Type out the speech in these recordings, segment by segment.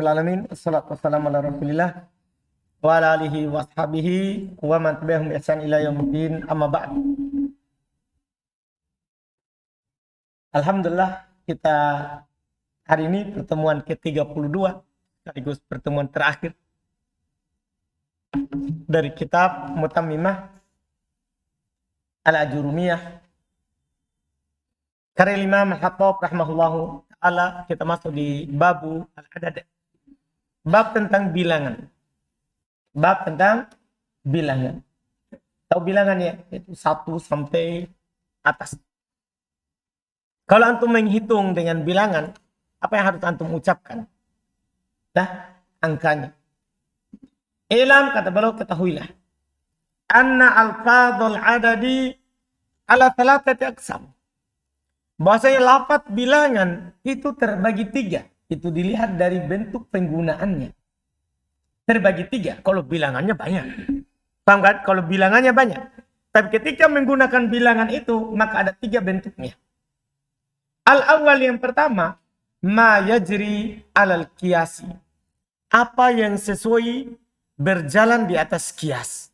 Alamin, wassalatu wassalamu ala rasulillah wa ala alihi wa ashabihi wa man tabi'ahum bi ihsan ila yaumiddin, amma ba'd. Alhamdulillah, kita hari ini pertemuan ke-32 sekaligus pertemuan terakhir dari kitab Mutammimah Al-Ajurumiyah karya Imam Al-Khattab rahimahullahu ta'ala. Kita masuk di babu al-adad, bab tentang bilangan. Bab tentang bilangan. Tahu bilangannya? Itu 1 sampai atas. Kalau antum menghitung dengan bilangan, apa yang harus antum ucapkan? Nah, angkanya. Ilam, kata beliau, ketahuilah. Anna alfadhul adadi ala thalathati aqsam. Bahwasanya lafaz bilangan itu terbagi 3. Itu dilihat dari bentuk penggunaannya. Terbagi 3 kalau bilangannya banyak. Paham kan? Kalau bilangannya banyak. Tapi ketika menggunakan bilangan itu, maka ada 3 bentuknya. Al-awwal, yang pertama, ma yajri alal qiyasi. Apa yang sesuai berjalan di atas qiyas.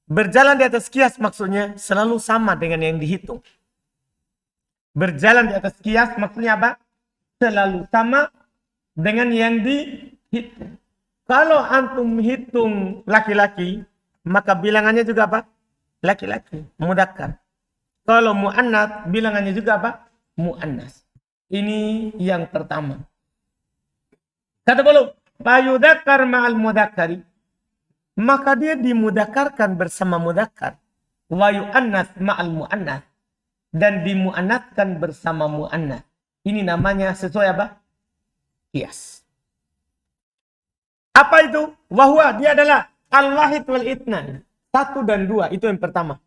Berjalan di atas qiyas maksudnya selalu sama dengan yang dihitung. Berjalan di atas qiyas maksudnya apa? Selalu sama dengan yang dihitung. Kalau antum hitung laki-laki, maka bilangannya juga apa? Laki-laki, mudzakkar. Kalau muannats, bilangannya juga apa? Muannas. Ini yang pertama. Kata beliau, fayudzakkar ma'al mudzakkari. Maka dia dimudzakarkan bersama mudzakkar. Wa yu'annas ma'al muannas. Dan dimuannatkan bersama muannas. Ini namanya sesuai apa? Qiyas. Apa itu? Wahwa, dia adalah al-wahid wal itnan. 1 dan 2, itu yang pertama.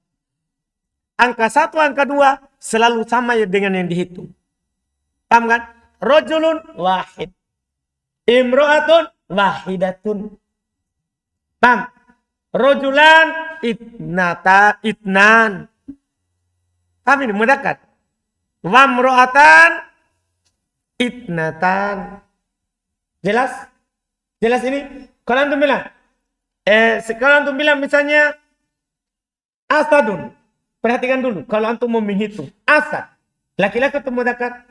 Angka 1, angka 2 selalu sama dengan yang dihitung. Paham kan? Rajulun wahid. Imro'atun wahidatun. Paham? Rajulan itnan. Paham ini? Mudzakkar. Wamro'atan itnatan. Jelas? Jelas ini? Kalau antum bilang, misalnya asadun. Perhatikan dulu. Kalau antum mau menghitung asad, laki-laki atau mudzakkar?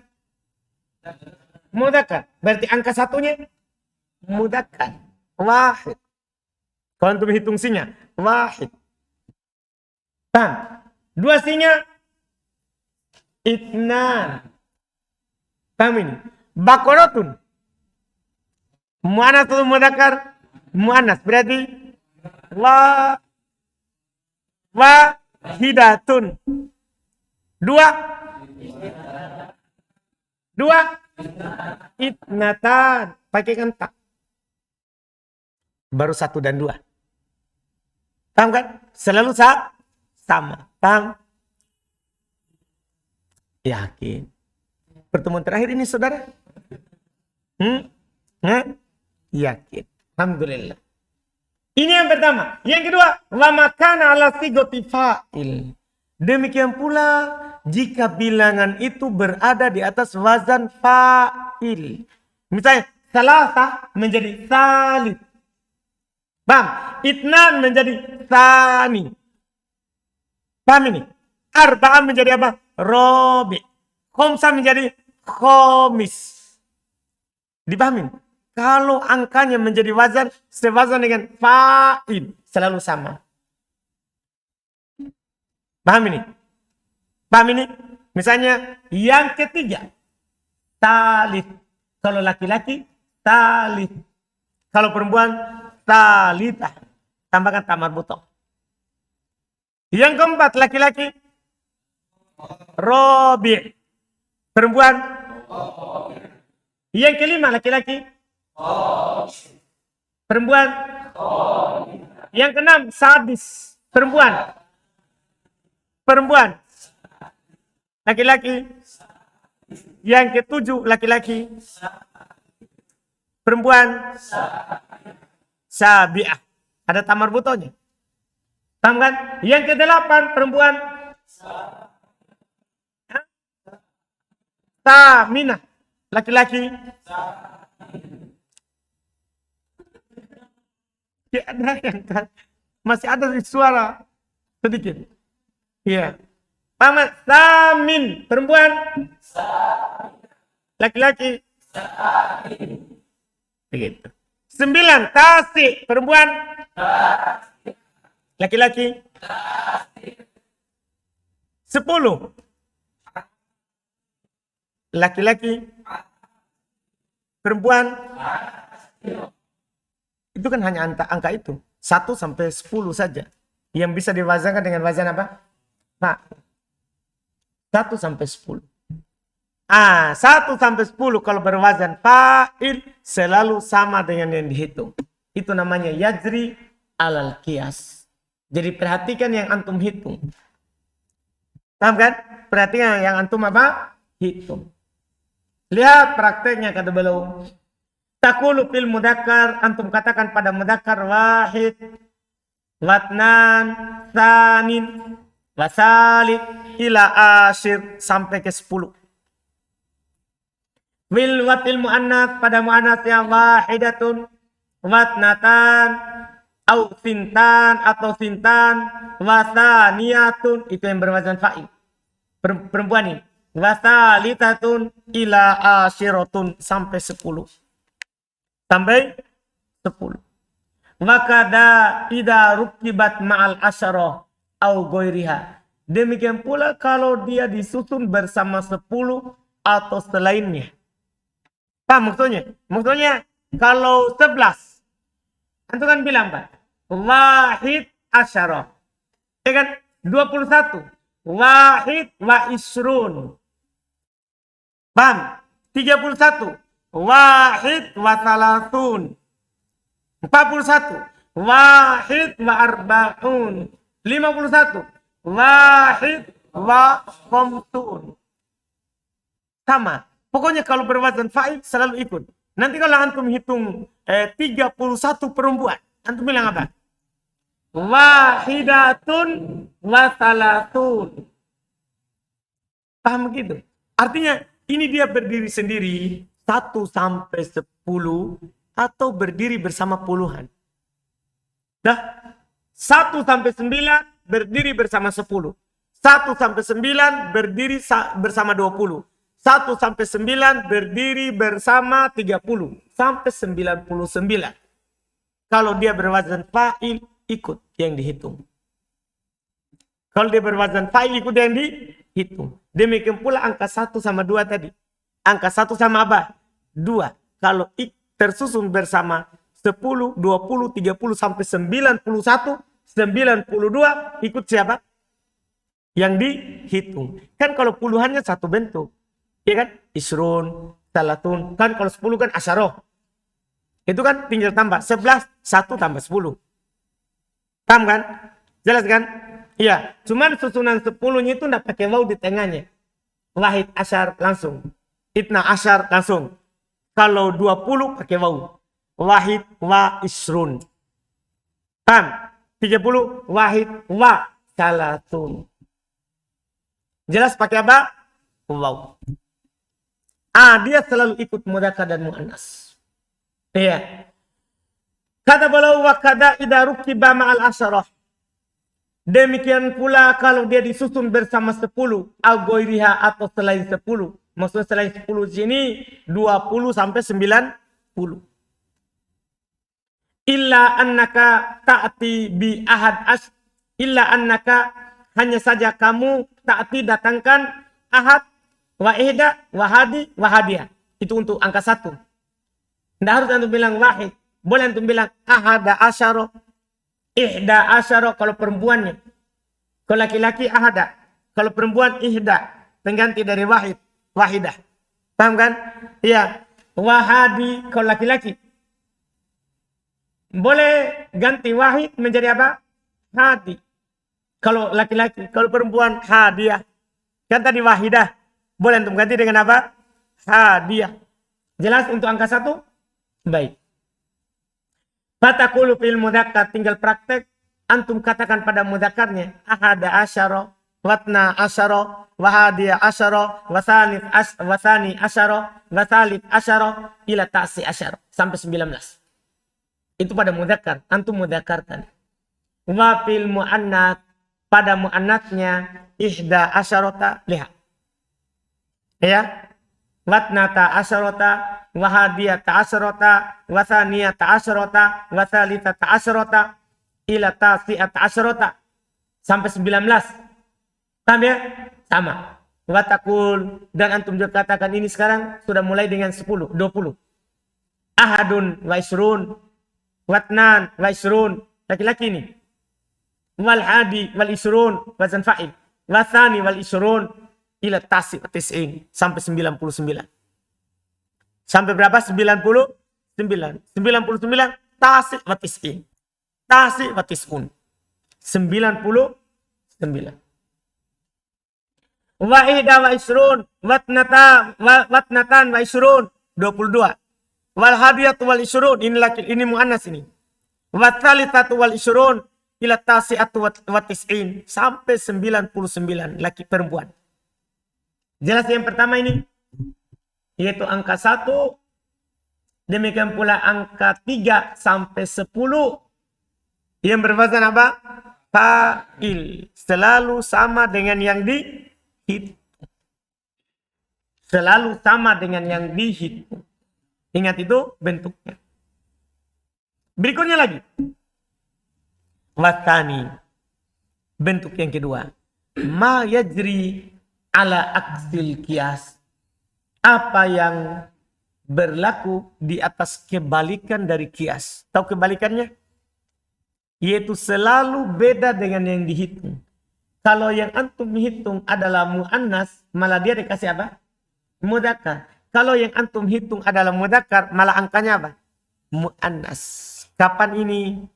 Mudzakkar. Berarti angka 1-nya mudzakkar. Wahid. Kalau antum hitung sinya, wahid. Paham? 2 sinya itnan. Paham ini? Bakorotun. Muannas atau mudzakkar? Muannas. Berarti wahidatun. 2 itnatan. Pakaikan tak. Baru 1 dan 2. Paham kan? Selalu sama. Paham? Yakin. Pertemuan terakhir ini, saudara? Yakin. Alhamdulillah. Ini yang pertama. Yang kedua, wa makana ala sigati fa'il. Demikian pula jika bilangan itu berada di atas wazan fa'il. Misalnya salasa menjadi salis. Paham? Itnan menjadi tsani. Paham ini? Arba'ah menjadi apa? Rabi'. Khamsah menjadi khamis. Dipahamin? Kalau angkanya menjadi wazan sewazan dengan fa'il, selalu sama. Paham ini? Paham ini? Misalnya yang ketiga, talith. Kalau laki-laki, talith. Kalau perempuan, talithah. Tambahkan ta marbuthah. Yang keempat, laki-laki, rabi'. Perempuan, yang kelima, laki-laki, perempuan, yang keenam, sadis. Perempuan, laki-laki, yang ketujuh, laki-laki, perempuan, sabi'ah. Ada ta marbuthahnya. Paham kan? Yang ke-8, perempuan, taminah. Laki-laki, ada yang masih ada suara sedikit. Iya. Paman samin perempuan. Laki-laki. Begitu. 9 tasik perempuan. Laki-laki. 10 laki-laki. Perempuan. Itu kan hanya angka itu. 1 sampai 10 saja. Yang bisa diwazankan dengan wazan apa? Nah, 1 sampai 10. 1 sampai 10 kalau berwazan fa'il selalu sama dengan yang dihitung. Itu namanya yajri alal qiyas. Jadi perhatikan yang antum hitung. Paham kan? Perhatikan yang antum apa? Hitung. Lihat prakteknya kata beliau. Taqulu fil mudzakkar, antum katakan pada mudzakkar wahid, watnan, tsanin, wasalit ila asyir sampai ke 10. Wil watil muannats pada muannats yang wahidatun, watnatan, au sintan atau sintan, wasaniyatun itu yang berwazan fa'il. Perempuan ini. Wasalitatun ila asyiratun sampai 10. Sampai 10. Wakada idza rukibat ma'al asyarah au ghairiha. Demikian pula kalau dia disusun bersama 10 atau selainnya. Paham maksudnya? Maksudnya kalau 11 antum kan bilang Pak, wahid asyarah. Ya kan? 21. Wahid wa isrun. Paham? 31. Wahid wa salatun. 41. Wahid wa arba'un. 51. Wahid wa khamsun. Sama. Pokoknya kalau berwazan fa'il selalu ikut. Nanti kalau antum hitung 31 perempuan, antum bilang apa? Wahidatun wa salatun. Paham gitu? Artinya ini dia berdiri sendiri 1 sampai 10 atau berdiri bersama puluhan. Dah 1 sampai 9 berdiri bersama 10. 1 sampai 9 berdiri bersama 20. 1 sampai 9 berdiri bersama 30 sampai 99. Kalau dia berwazan fa'il ikut yang dihitung. Kalau dia berwazan fa'il ikut yang dihitung. Demikian pula angka 1 sama 2 tadi. Angka 1 sama apa? 2. Kalau tersusun bersama 10, 20, 30 sampai 91, 92 ikut siapa? Yang dihitung. Kan kalau puluhannya satu bentuk. Ya kan? Isrun, salatun. Kan kalau 10 kan asyarah. Itu kan tinggal tambah. 11, 1 tambah 10. Paham kan? Jelas kan? Iya. Cuman susunan 10-nya itu tidak pakai waw di tengahnya. Wahid asyar langsung. Itna asyar langsung. Kalau 20 pakai waw. Wahid wa isrun. Paham? 30 wahid wa salatun. Jelas pakai apa? Waw. Dia selalu ikut mudzakkar dan muannas. Iya. Kata beliau wa kada idza rukiba ma'al asyarah. Demikian pula kalau dia disusun bersama 10 au ghairiha atau selain 10. Maksudnya selain 10 sini 20 sampai 90. Illa annaka ta'ti bi ahad illa annaka hanya saja kamu ta'ti datangkan ahad wa ihda wa hadi wa hadiah. Itu untuk angka 1. Tidak harus antum bilang wahid. Boleh antum bilang ahada asyara, ihda asyara kalau perempuannya. Kalau laki-laki ahada. Kalau perempuan ihda. Pengganti dari wahid. Wahidah. Paham kan? Iya. Wahadi kalau laki-laki. Boleh ganti wahid menjadi apa? Hadi. Kalau laki-laki. Kalau perempuan hadiah. Kan tadi wahidah. Boleh antum ganti dengan apa? Hadiah. Jelas untuk angka 1? Baik. Fataqulu fil mudzakkar, tinggal praktek. Antum katakan pada mudzakarnya ahada asyara, watna asyara, wahadiya asyara, wasani asyara, wasalit asyara, ila ta'si asyara. Sampai 19. Itu pada mudzakkar, antum mudzakarkan. Wa fil muannats, pada muannatsnya ihda asyarata, lihat. Ya. Watnata asyarata, wahadiyata asyarata, wasaniyata asyarata, wasalitata asyarata, ila tasi'ata asyarata. Sampai 19. Paham ya? Sama. Watakul, dan antum juga katakan ini sekarang sudah mulai dengan 10, 20. Ahadun wa isrun, watnan wa isrun, laki-laki ini. Wal hadi wal isrun, wazan fa'il. Wasani wal isrun, ila tasi wa tis'in, sampai 99. Sampai berapa? 99. 99 tasi wa tis'in. Tasi wa tis'un. 99. Wahida wa isrun, watnatan wa isrun, 22. Wal hadiyatu wal isrun, ini muannas ini. Watsalitsatu wal isrun, ila tasi'atu wa tis'in, sampai 99 laki perempuan. Jelas yang pertama ini, yaitu angka 1, demikian pula angka 3 sampai 10 yang berwazan apa? Fa'il. Selalu sama dengan yang dihitung. Selalu sama dengan yang dihitung. Ingat itu bentuknya. Berikutnya lagi. Watani. Bentuk yang kedua. Ma yajri ala aksil kias, apa yang berlaku di atas kebalikan dari kias. Tahu kebalikannya? Yaitu selalu beda dengan yang dihitung. Kalau yang antum hitung adalah muannas, malah dia dikasih apa? Mudzakkar. Kalau yang antum hitung adalah mudzakkar, malah angkanya apa? Muannas. Kapan ini?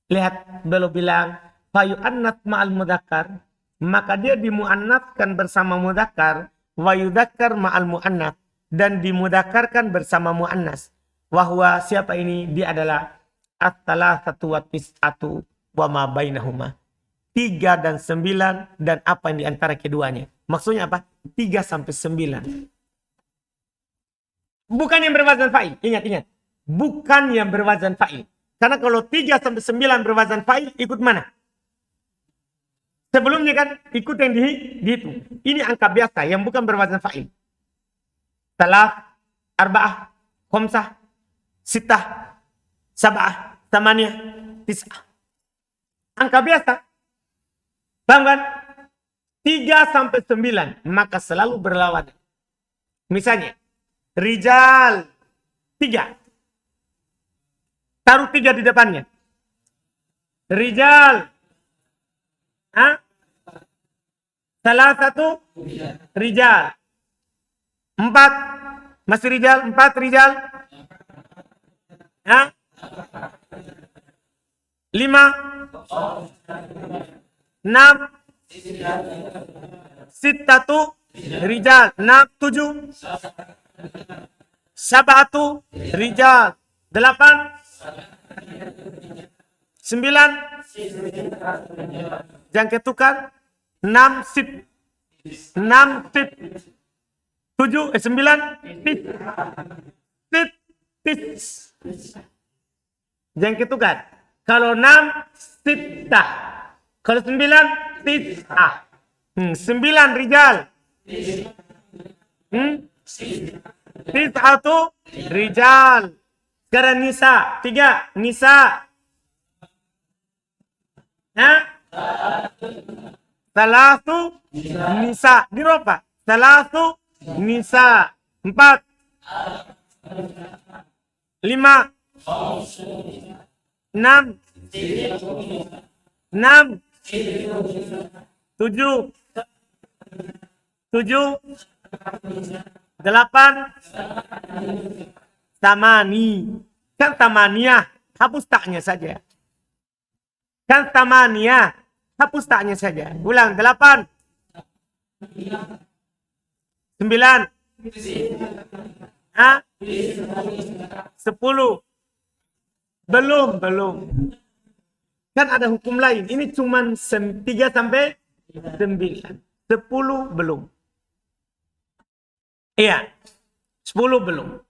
Lihat, beliau bilang fayu annat ma'al mudzakkar, maka dia dimuannatkan bersama mudzakkar, wa yudzakkar ma'al muannats, dan dimudzakarkan bersama muannas. Wahwa, siapa ini? Dia adalah at-thalatsatu wa tis'atu wa ma bainahuma. 3 dan 9 dan apa yang diantara keduanya. Maksudnya apa? 3 sampai 9. Bukan yang berwazan fa'il. Ingat. Bukan yang berwazan fa'il. Karena kalau 3 sampai 9 berwazan fa'il, ikut mana? Sebelumnya kan ikut yang dihitung. Ini angka biasa yang bukan berwazan fa'il. Talaf, arba'ah, khomsah, sitah, sab'ah, tamaniyah, tis'ah. Angka biasa. Paham kan? 3 sampai 9. Maka selalu berlawanan. Misalnya. Rijal. 3. Taruh 3 di depannya. Rijal. Salah satu rijal. 4. Masih rijal. 4 rijal. 5. 6. Sittatu rijal. 6. 7. Sab'atu rijal. 8. 9. Jangan ketukar. 6 sit. 6 sit. 7, 9 sit. Sit. Jangan ketukar. Kalau 6 sitah. Kalau 9 tis'ah. 9 rijal. Tis'atu rijal. Sekarang nisa. 3 nisa. Salatu nisa. Diropa. Salatu nisa. 4. 5. 6. 6. 7. 8. Tamani. Kan tamaniyah. Hapus taknya saja. Kan tamaniyah. Hapus taknya saja. Ulang. 8. 9. 10. Belum. Kan ada hukum lain. Ini cuma 3 sampai 9. 10 belum. Iya. 10 belum.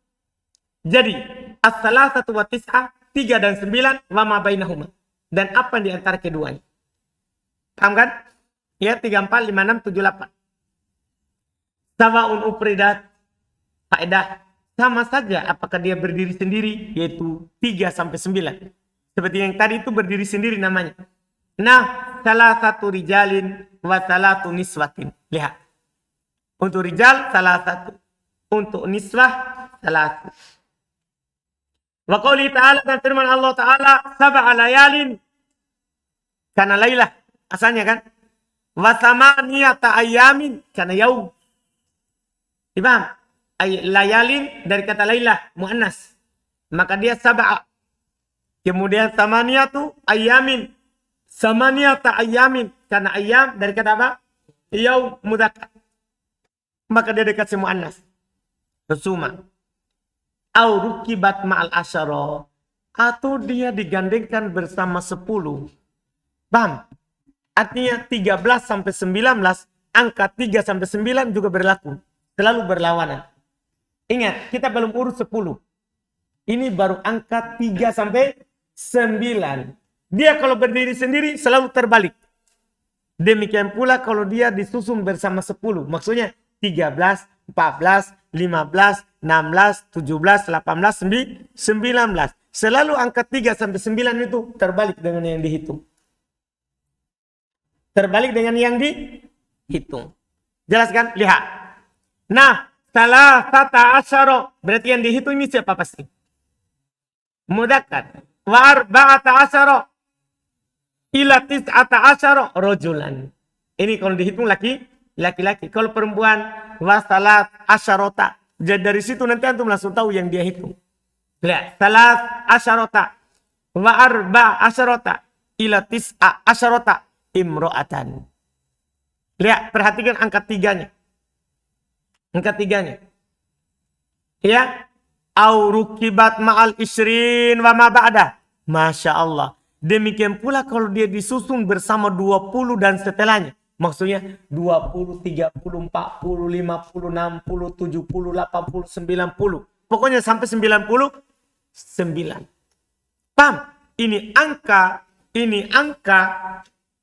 Jadi, As-salasatu wa tis'ah, 3 dan 9, wa ma bainahuma. Dan apa di antara keduanya. Paham kan? Ya, 3, 4, 5, 6, 7, 8. Sawa'un ufridat, faedah. Sama saja apakah dia berdiri sendiri, yaitu 3 sampai 9. Seperti yang tadi itu berdiri sendiri namanya. Nah, salah satu rijalin wa salatu niswatin. Lihat. Untuk rijal, salah satu. Untuk niswah, salah satu. Wa qawli ta'ala, dan firman Allah Ta'ala, sab'a layalin. Karena laylah, asalnya kan. Wa samaniyata ayamin, karena yaum. Dipaham? Layalin dari kata laylah, muannas. Maka dia sab'a. Kemudian samaniyatu ayamin. Samaniyata ayamin. Karena ayam dari kata apa? Yaum mudzakkar. Maka dia dikasih muannas. Resuma. Au rukibat ma'al asyara. Atau dia digandengkan bersama 10. Paham? Artinya 13 sampai 19, angka 3 sampai 9 juga berlaku. Selalu berlawanan. Ingat, kita belum urus 10. Ini baru angka 3 sampai 9. Dia kalau berdiri sendiri selalu terbalik. Demikian pula kalau dia disusun bersama 10. Maksudnya 13, 14, 15, 16, 17, 18, 19. Selalu angka 3 sampai 9 itu terbalik dengan yang dihitung. Terbalik dengan yang dihitung. Jelaskan? Lihat. Nah, salah tata asyara. Berarti yang dihitung ini siapa pasti? Mudzakkar. Wa arba'ata asyara. Ila tis'ata asyara rajulan. Ini kalau dihitung laki-laki. Kalau perempuan, wa salat asyarota. Jadi dari situ nanti antum langsung tahu yang dia hitung. Lihat. Salat asyarota. Wa arba asyarota. Ila tis'a asyarota. Imro'atan. Lihat, perhatikan angka 3-nya. Angka 3-nya. Ya. Au rukibat ma'al isrin wa ma ba'da. Masya Allah. Demikian pula kalau dia disusun bersama 20 dan setelahnya. Maksudnya 20, 30, 40, 50, 60, 70, 80, 90. Pokoknya sampai 99. Paham? Ini angka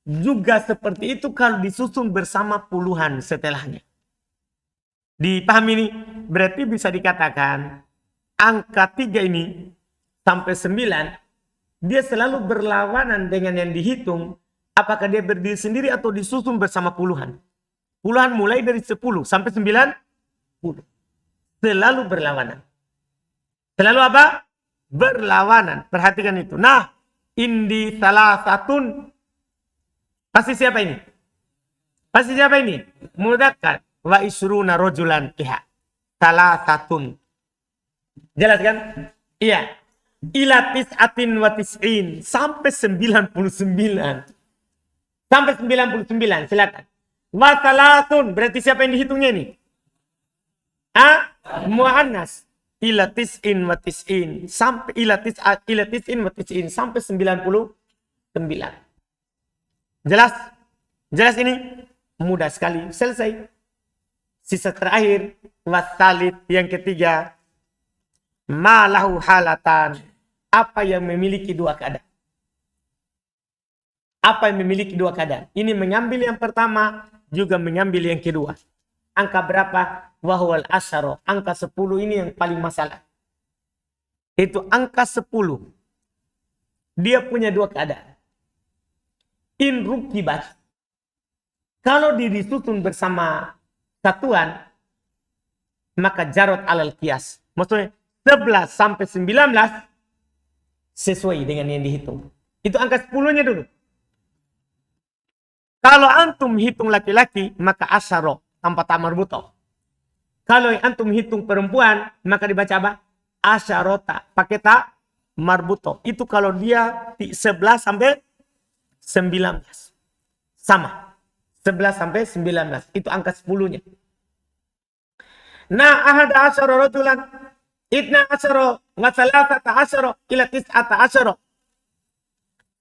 juga seperti itu kalau disusun bersama puluhan setelahnya. Dipahami ini? Berarti bisa dikatakan angka 3 ini sampai 9 dia selalu berlawanan dengan yang dihitung. Apakah dia berdiri sendiri atau disusun bersama puluhan. Puluhan mulai dari 10 sampai 90. Selalu berlawanan. Selalu apa? Berlawanan. Perhatikan itu. Nah, indi salah satun. Pasti siapa ini? Pasti siapa ini? Mudzakkar. Wa isruna rojulan. Lihat. Salah satun. Jelas kan? Iya. Ila tis'atin wa tis'in. Sampai 99. Sampai 99. Silakan. Wa salatun. Berarti siapa yang dihitungnya ini? Muannas. Ila tis'in wa tis'in. Sampai ila tis'in wa tis'in. Sampai 99. Jelas? Jelas ini? Mudah sekali. Selesai. Sisa terakhir. Wasalit. Yang ketiga. Malahu halatan. Apa yang memiliki dua keadaan. Apa yang memiliki dua keadaan. Ini mengambil yang pertama. Juga mengambil yang kedua. Angka berapa? Wahwal asyara. Angka 10 ini yang paling masalah. Itu angka 10. Dia punya dua keadaan. In rukibat. Kalau disusun bersama satuan, maka jarot alal kias. Maksudnya 11 sampai 19 sesuai dengan yang dihitung. Itu angka 10-nya dulu. Kalau antum hitung laki-laki, maka asyara tanpa tamar buto. Kalau antum hitung perempuan, maka dibaca apa? Asyarota. Pakai tak marbuto. Itu kalau dia 11 sampai 19. Sama. 11 sampai 19. Itu angka 10-nya. Nah, ahada asyara rajulan. Itna asyara. Wasalatata asyara. Ila tis'ata asyara.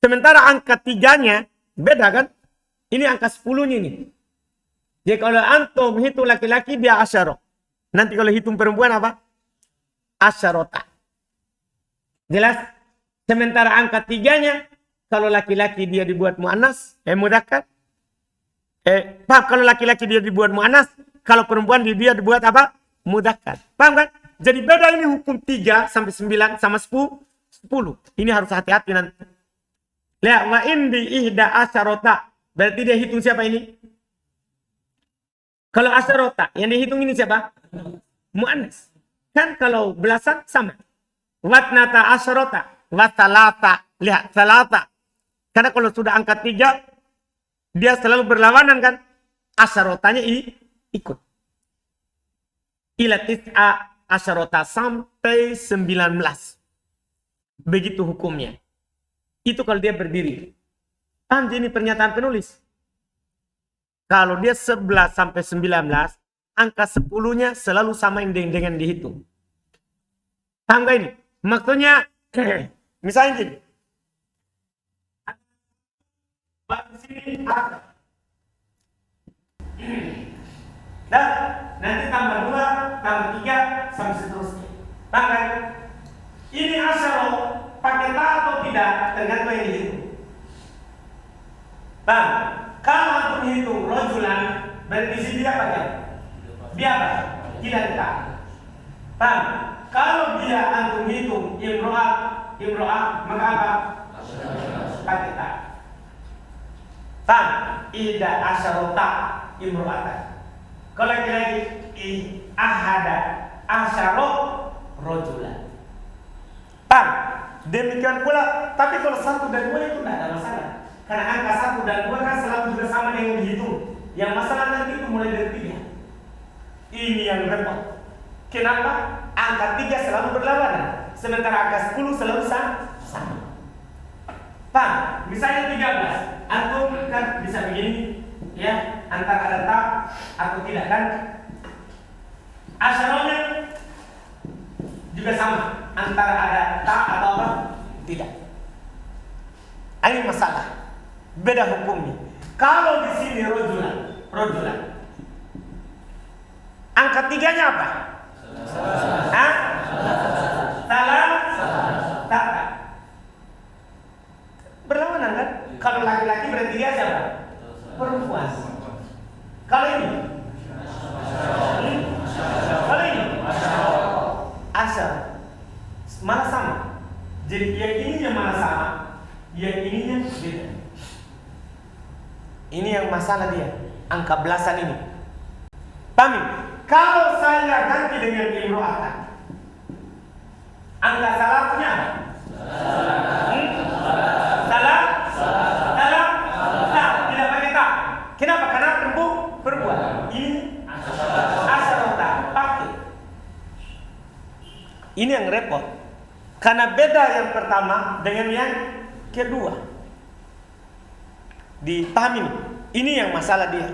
Sementara angka 3-nya beda kan? Ini angka 10-nya ini. Jadi kalau antum hitung laki-laki dia asyara. Nanti kalau hitung perempuan apa? Asyarota. Jelas? Sementara angka 3-nya, kalau laki-laki dia dibuat muannas, mudzakkar. Paham? Kalau laki-laki dia dibuat muannas, kalau perempuan dia dibuat apa? Mudzakkar. Paham kan? Jadi beda ini hukum 3 sampai 9 sama 10. Ini harus hati-hati nanti. Lihat, wa indi ihda asyarota. Berarti dia hitung siapa ini? Kalau asyarota, yang dihitung ini siapa? Muannas. Kan kalau belasan sama. Watnata asyarota. Watalata. Lihat, salata. Karena kalau sudah angka 3, dia selalu berlawanan kan? Asyarotanya ikut. Ila tis'a asyarota sampai 19. Begitu hukumnya. Itu kalau dia berdiri. Paham ini pernyataan penulis? Kalau dia 11 sampai 19, angka 10-nya selalu sama dengan dihitung. Paham gak ini? Maksudnya, misalnya gini. Dan nanti tambah 2, tambah 3, sampai seterusnya. Paham kan? Ini asyaro, pakai ta atau tidak, tergantung yang dihitung. Paham? Kalau antum hitung rojulan, berarti di sini dia pakai. Dia apa? Tidak tak. Paham? Kalau dia antum hitung imro'ah, maka apa? Pakai tak. Paham? Ida asyarota imro'atan. Kalau lagi ahada asyaro rojulan. Paham? Demikian pula, tapi kalau 1 dan 2 itu tidak ada masalah. Karena angka 1 dan 2 kan selalu juga sama dengan dihitung. Yang masalah nanti itu mulai dari 3. Ini yang repot. Kenapa? Angka 3 selalu berlawanan. Sementara angka 10 selalu sama. Paham? Misalnya 13. Antum kan bisa begini. Ya, antara ada tak atau tidak kan? Asyarahnya juga sama. Antara ada tak atau apa? Tidak. Ini masalah. Beda hukumnya. Kalau di sini rojulan. Angka 3-nya apa? Hah? Salah? Tak. Berlawanan kan? Kalau laki-laki berarti dia siapa? Perempuan. Kalau ini? Kalau ini? Asyar. Malah sama. Jadi yang ininya malah sama, yang ininya beda. Ini yang masalah dia, angka belasan ini. Paham? Kalau saya ganti dengan imro'atan, angka salahnya apa? Salah? Tak, tidak pakai tak. Kenapa? Karena perempuan. Ini asyarota, pakai. Ini yang repot. Karena beda yang pertama dengan yang kedua. Dipahami nih. Ini yang masalah dia.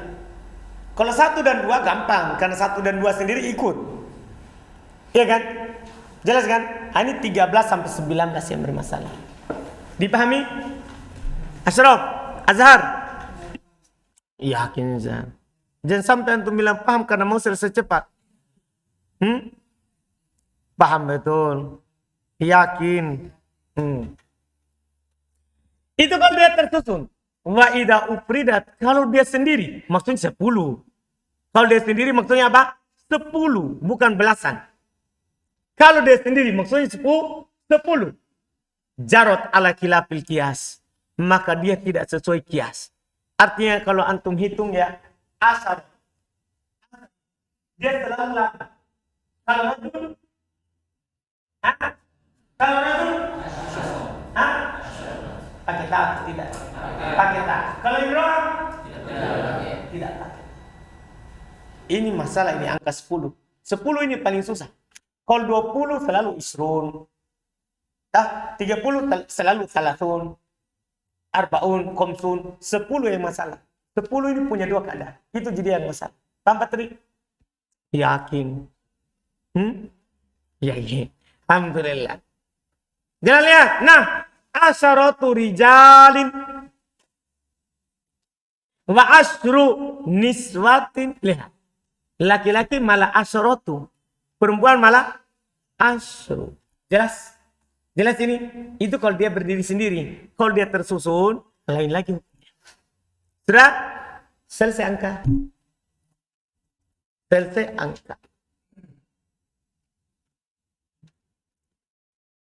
Kalau 1 dan 2 gampang, karena 1 dan 2 sendiri ikut. Iya kan? Jelas kan? Ini 13 sampai 19 yang bermasalah. Dipahami? Ashraf, Azhar. Yakin Azhar. Jangan sampai antum bilang paham karena mau selesai cepat. Paham betul. Yakin. Itu kalau dia tersusun. Wa idza ufridat, kalau dia sendiri maksudnya 10. Kalau dia sendiri maksudnya apa? 10, bukan belasan. Kalau dia sendiri maksudnya 10. Jarot ala khilafil qiyas, maka dia tidak sesuai qiyas. Artinya kalau antum hitung ya, asal dia selalu lama. Kalau rajul, pakai tak tidak? Pakai tak. Kalau imro'ah tidak pakai. Ini masalah, ini angka 10. 10 ini paling susah. Kalau 20 selalu isrun. 30 selalu salasun. Arbaun, komsun. 10 yang masalah. 10 ini punya 2 keadaan. Itu jadi yang masalah. Tanpa teri. Yakin. Yakin. Alhamdulillah. Jangan lihat. Nah. Asyaratu rijalin wa asru niswatin. Lihat. Laki-laki malah asyaratu. Perempuan malah asru. Jelas? Jelas ini? Itu kalau dia berdiri sendiri. Kalau dia tersusun, lain lagi. Sudah? Selesai angka. Selesai angka.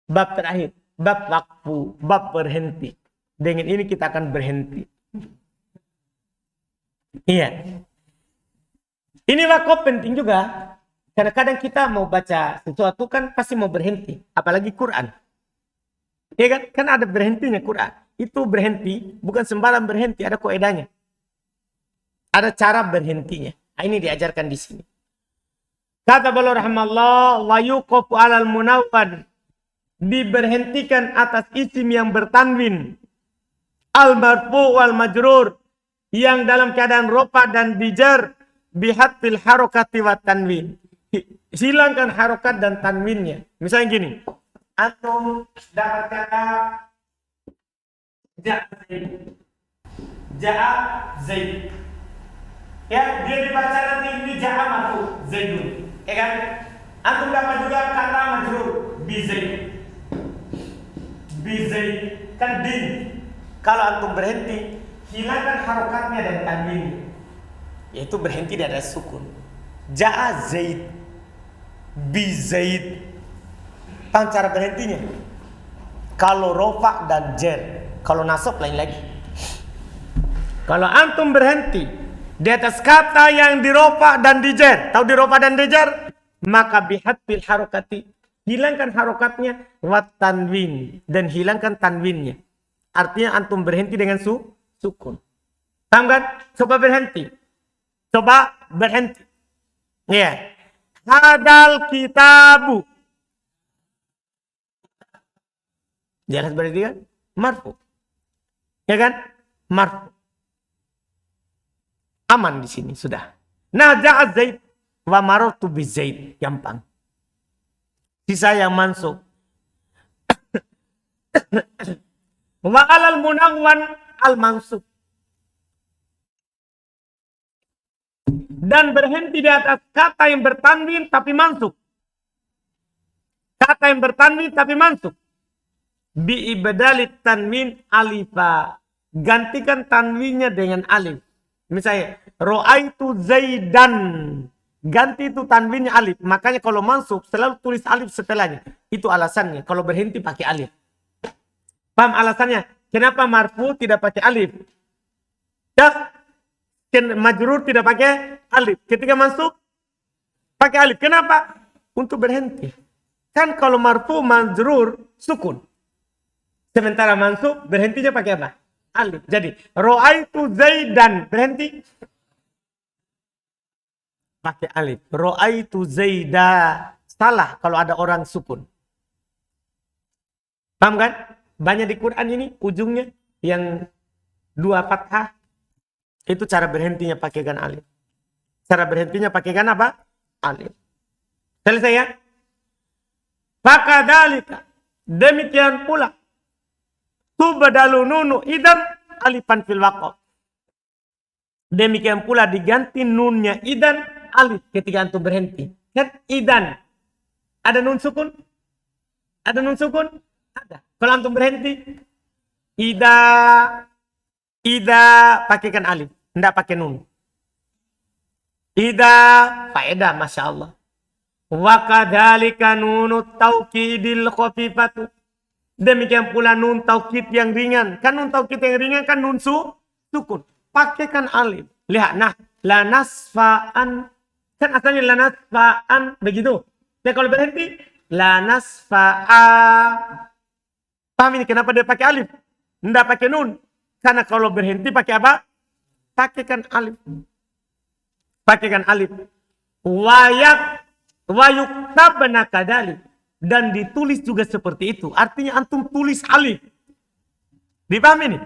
Bab terakhir. Bab waktu. Bab berhenti. Dengan ini kita akan berhenti. Iya. Ini wakaf penting juga. Karena kadang kita mau baca sesuatu kan pasti mau berhenti. Apalagi Quran. Ya kan? Kan ada berhentinya Quran. Itu berhenti. Bukan sembarang berhenti. Ada kaedahnya. Ada cara berhentinya. Nah, ini diajarkan di sini. Kata beliau rahimahullah, wa yuqafu 'alal munawwan. Diberhentikan atas isim yang bertanwin. Al-marfu wal majrur. Yang dalam keadaan rofa dan dijar. Bihatil harokati wa tanwin. Hilangkan harokat dan tanwinnya. Misalnya gini. Antum dapat kata Ja'a Zaid. Ya, dia dibaca nanti ini Ja'a marfu Zaidun. Ya kan? Antum dapat juga kata majrur bi Zaid. Bi Zaid kan din. Kalau antum berhenti, hilangkan harokatnya dan tanwinnya. Yaitu berhenti di atas sukun. Ja'a Zaid. Bi Zaid. Paham cara berhentinya? Kalau rofa dan jer. Kalau nasab lain lagi. Kalau antum berhenti di atas kata yang dirofa dan dijer. Tahu dirofa dan dijer? Maka bihatil harokati. Hilangkan harokatnya. Wat tanwin. Dan hilangkan tanwinnya. Artinya antum berhenti dengan sukun. Paham kan? Coba berhenti. Coba berhenti. Ya. Hadal kitabu. Jelas berarti kan? Marfu. Ya kan? Marfu. Aman di sini sudah. Nah, ja'a Zaid wa marartu bi Zaid, gampang. Sisa yang mansub. Wa 'alal munawwan al mansub. Dan berhenti di atas kata yang bertanwin tapi mansub. Kata yang bertanwin tapi mansub. Bi ibdalit tanwin alifa. Gantikan tanwinnya dengan alif. Misalnya, ro'aitu Zaidan. Ganti itu tanwinnya alif. Makanya kalau mansub selalu tulis alif setelahnya. Itu alasannya. Kalau berhenti pakai alif. Paham alasannya? Kenapa marfu tidak pakai alif? Ya, majrur tidak pakai alif. Ketika mansub pakai alif. Kenapa? Untuk berhenti. Kan kalau marfu majrur sukun. Sementara mansub berhentinya pakai apa? Alif. Jadi, ro'aitu Zaidan. Berhenti. Pakai alif. Ro'aitu Zaida. Salah kalau ada orang sukun. Paham kan? Banyak di Quran ini ujungnya yang dua fathah. Itu cara berhentinya pakaikan alif. Cara berhentinya pakaikan apa? Alif. Selesai ya? Fakadhalika. Demikian pula. Tubadalu nunu idan alifan fil waqaf. Demikian pula diganti nunnya idan alif ketika antum berhenti. Kan idan. Ada nun sukun? Ada nun sukun? Ada. Kalau antum berhenti ida pakaikan alif, enggak pakai nun. Ida faedah Masya Allah. Wa kadzalika nunut taukidil khafifatu. Demikian pula nun taukid yang ringan. Kan nun taukid yang ringan kan nun sukun. Pakaikan alif. Lihat, nah, la nasfa'an. Kan asalnya la nasfa'an. Begitu. Nah kalau berhenti, la nasfa'a. Paham ini kenapa dia pakai alif? Tidak pakai nun. Karena kalau berhenti pakai apa? Pakaikan alif. Pakaikan alif. Wayuktabna kadalik. Dan ditulis juga seperti itu. Artinya antum tulis alif. Dipahami ini?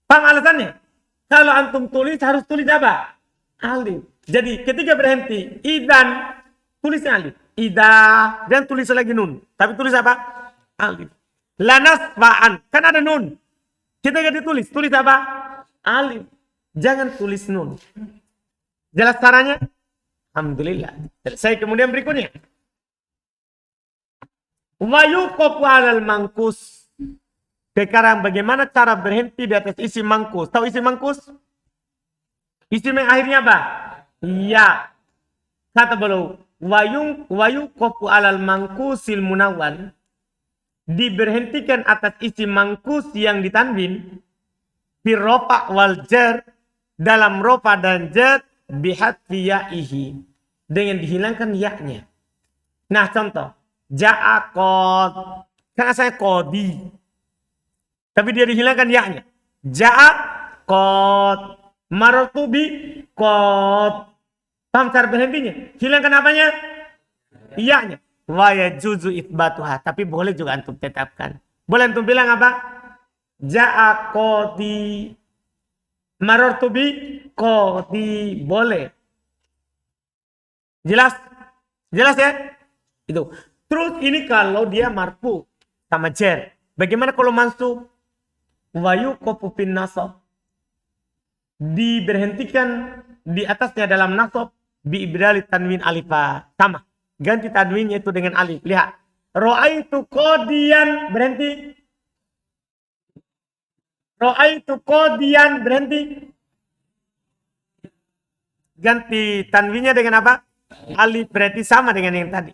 Paham alasannya? Kalau antum tulis harus tulis apa? Alif. Jadi ketika berhenti, idan, tulisnya alif. Ida, jangan tulis lagi nun. Tapi tulis apa? Alif. Lanasfa'an, kan ada nun. Ketika ditulis, tulis apa? Alif. Jangan tulis nun. Jelas caranya? Alhamdulillah. Selesai kemudian berikutnya. Wa yuqafu 'alal mangkus. Sekarang bagaimana cara berhenti di atas isim mangkus? Tahu isim mangkus? Isim yang akhirnya apa? Ya. Kata beliau, wa yuqafu 'alal mangkusil munawwan. Diberhentikan atas isim mangkus yang ditanwin fi rofa wal jar, dalam rofa dan jar bihatfi ya'ihi, dengan dihilangkan ya-nya. Nah contoh, ja'a qad, kan asalnya qadi, tapi dia dihilangkan ya-nya. Ja'a qad, marartu bi qad. Paham cara berhentinya? Hilangkan apanya? Ya-nya. Wa yajuzu itsbatuha, tapi boleh juga antum tetapkan. Boleh antum bilang apa? Ja'a qadi, marartu bi qadi, boleh. Jelas? Jelas ya? Itu. Terus ini kalau dia marfu sama jar. Bagaimana kalau mansub? Wa yuqafu fin nasab. Diberhentikan di atasnya dalam nasab bi ibdali tanwin alifa. Sama. Ganti tanwinnya itu dengan alif. Lihat. Ra'aitu qadiyan, berhenti. Ra'aitu qadiyan, berhenti. Ganti tanwinnya dengan apa? Alif, berarti sama dengan yang tadi.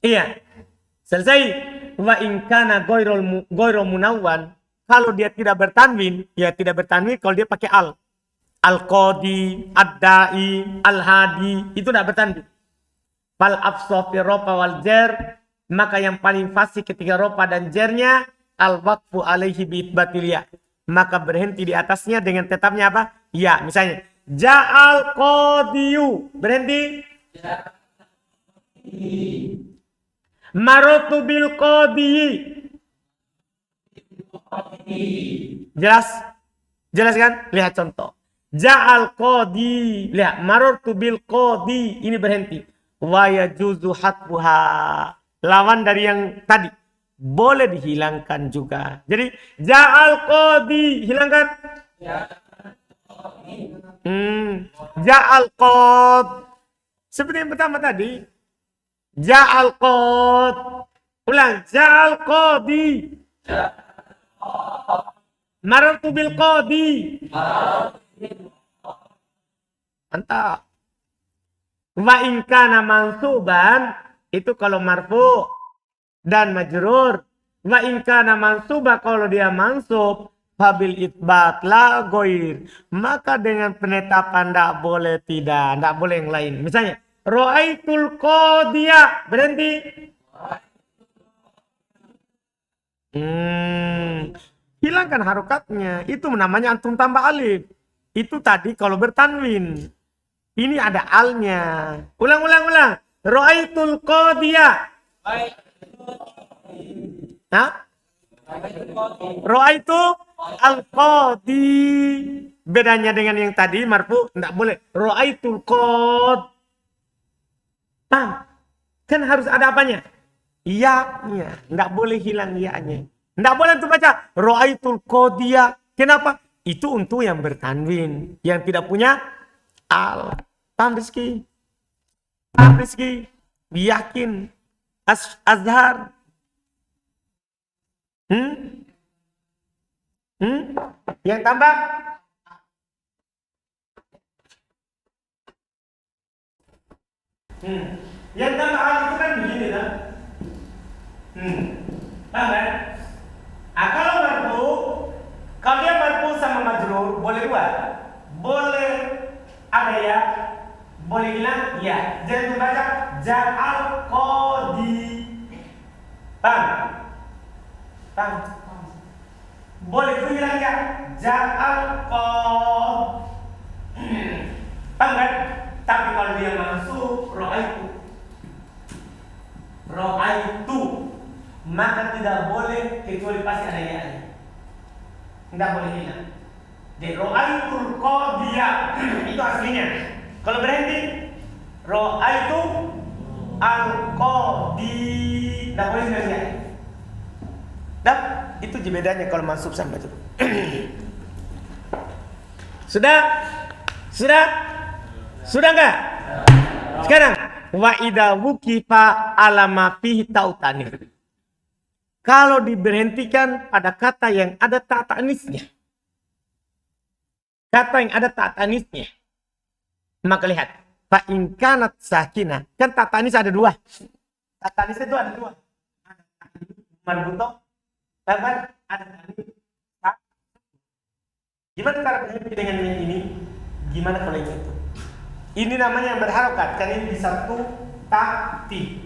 Iya. Selesai. Wa in kana ghairul munawwan, kalau dia tidak bertanwin, ya tidak bertanwin kalau dia pakai al. Al-qadi, ad-da'i, al-hadi, itu tidak bertanwin. Fal afsah fi rofa wal jar, maka yang paling fasih ketika rofa dan jarnya al waqfu alaihi bi itsbatil ya, maka berhenti di atasnya dengan tetapnya apa? Ya, misalnya ja'al qadiyu, berhenti. Maratu bil qadiyi. Jelas? Jelas kan? Lihat contoh. Ja'al qadi, lihat maratu bil qadi, ini berhenti. Wa yajuzu hatbuha, lawan dari yang tadi, boleh dihilangkan juga. Jadi ja'al qadi, hilangkan. Ja'al qad, seperti yang pertama tadi. Ja'al qad, ulang, ja'al qadi. Marartu bil qadi. Mantap. Wa in kana mansuban, itu kalau marfu dan majrur. Wa in kana mansuba, kalau dia mansub, fabil itsbat la ghair, maka dengan penetapan tidak boleh tidak boleh yang lain. Misalnya ra'aitul qadiya, berhenti. Hilangkan harokatnya, itu namanya antum tambah alif. Itu tadi kalau bertanwin. Ini ada alnya. Ulang. Ra'aitul qadiya. Hah? Ra'aitu al-qadi. Bedanya dengan yang tadi marfu, enggak boleh. Ra'aitul qad. Paham? Kan harus ada apanya? Ya-nya. Enggak boleh hilang ya-nya. Enggak boleh untuk baca ra'aitul qadiya. Kenapa? Itu untuk yang bertanwin, yang tidak punya al. Paham Rizki? Paham Rizki? Yakin? Azhar? Yang tambah? Yang tambah al itu kan begini kan? Paham kan? Kalau marfu, kalau dia marfu sama majrur, boleh dua. Boleh ada ya, boleh hilang ya. Jangan dibaca ja'al qadi. Paham? Paham? Boleh itu hilang ya, ja'al qad. Paham kan? Tapi kalau dia masuk ra'aitu, maka tidak boleh kecuali pasti ada ya. Tidak boleh hilang. Di ra'aitul qadiya itu aslinya. Kalau berhenti ra'aitu al-qadi, tidak boleh hilang ya. Nah, itu bedanya kalau masuk sama itu. Sudah? Sudah enggak? Sekarang wa idza wuqifa ala ma fihi ta'tani. Kalau diberhentikan pada kata yang ada ta ta'nisnya. Kata yang ada ta ta'nisnya. Maka lihat, fa in kanat sakinah. Kan ta ta'nis ada dua. Ta ta'nis itu ada dua. Marbuto, bahkan ada ta'nis. Gimana cara berhenti dengan yang ini? Gimana kalau yang itu? Ini namanya yang berharokat. Kan ini di satu ta ti.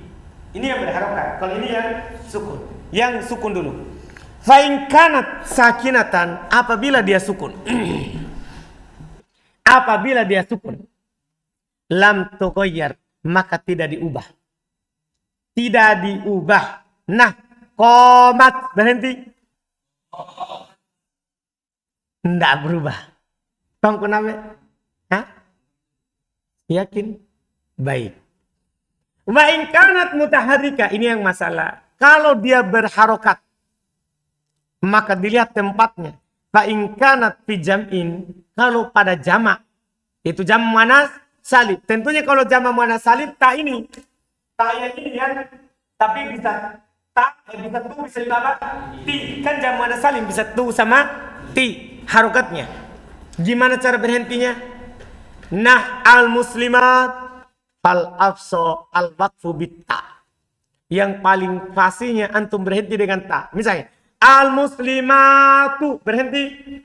Ini yang berharokat. Kalau ini yang sukun. Yang sukun dulu. Fa in kanat sakinatan, apabila dia sukun. Apabila dia sukun, lam tughayyar, maka tidak diubah. Tidak diubah. Nah, qomat berhenti. Tidak berubah. Bang kenapa? Hah? Yakin? Baik. Wa in kanat mutaharrika, ini yang masalah. Kalau dia berharokat, maka dilihat tempatnya. Fa in kanat fi jam'in, kalau pada jamak, itu jam muannas salib. Tentunya kalau jamak muannas salib tak ini. Tak yang ini kan, tapi bisa tak, bisa tu, bisa apa? Ti. Kan jam muannas salib bisa tu sama ti. Harokatnya. Gimana cara berhentinya? Nah, al-muslimat fal afso al-waqfu bitta. Yang paling fasihnya antum berhenti dengan ta. Misalnya, al-muslimatu berhenti.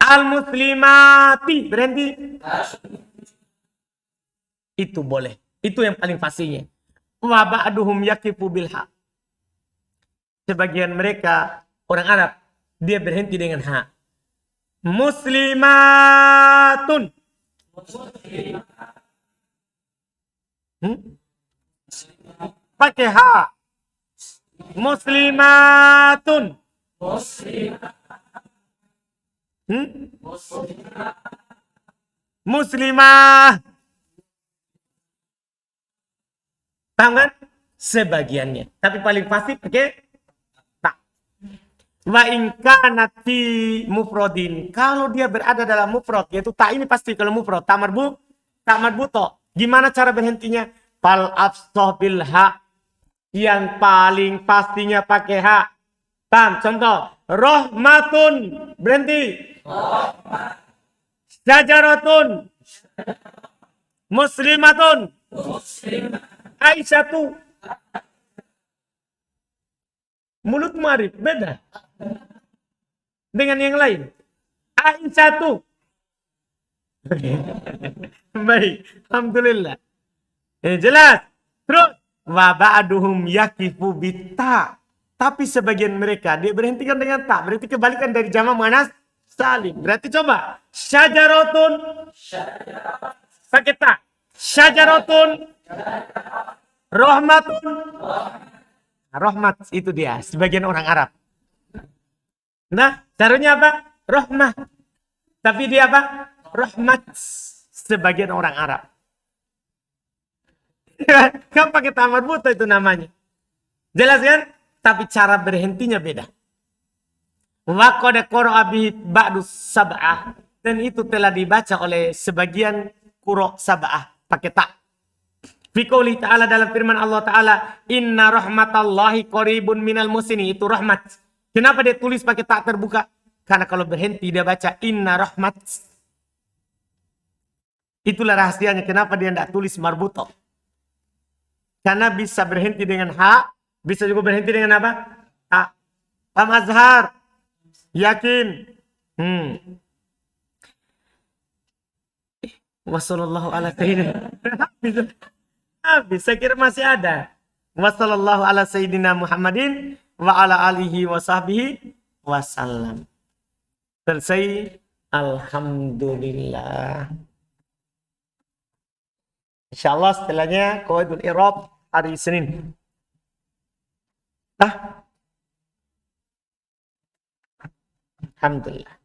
Al-muslimati berhenti. Itu boleh. Itu yang paling fasihnya. Wa ba'duhum yaqifu bil ha. Sebagian mereka orang Arab dia berhenti dengan ha. Muslimatun. Pakai ha. Muslimatun. Muslimah. Paham kan? Sebagiannya. Tapi paling pasti pakai wa in kanat fi mufradin, kalau dia berada dalam mufrad, yaitu tak ini pasti kalau mufrad, tak marbuto. Gimana cara berhentinya? Fal afsah bil ha, yang paling pastinya pakai ha. Paham? Contoh, rahmatun berhenti. Syajaratun, muslimatun, Aisyatu. Mulut marif beda dengan yang lain. Aisyatu. Baik, alhamdulillah. Jelas. Terus wa ba'duhum yaqifu bitta. Tapi sebagian mereka dia berhentikan dengan ta. Berarti kebalikan dari jamak muannas salim. Berarti coba syajaratun pakai ta. Syajaratun, rahmatun. Rahmat itu dia, sebagian orang Arab. Nah, caranya apa? Rahmah. Tapi dia apa? Rahmat, sebagian orang Arab. Kan pakai tamar buta itu namanya. Jelas kan? Tapi cara berhentinya beda. Wa qad qara'a bi ba'du sab'ah, dan itu telah dibaca oleh sebagian qura' sab'ah pakai ta. Fi qouli ta'ala, dalam firman Allah Ta'ala, inna rahmatallahi qaribun minal musini. Itu rahmat. Kenapa dia tulis pakai tak terbuka? Karena kalau berhenti dia baca inna rahmat. Itulah rahasianya kenapa dia tidak tulis marbuto. Karena bisa berhenti dengan ha, bisa juga berhenti dengan apa? Ta. Paham Azhar? Yakin? Wassallallahu ala sayyidina. Habis, saya kira masih ada. Wassallallahu ala sayyidina Muhammadin wa ala alihi wa sahbihi wasallam. Selesai. Alhamdulillah. InsyaAllah setelahnya Qawaidul I'rab hari Senin. Alhamdulillah.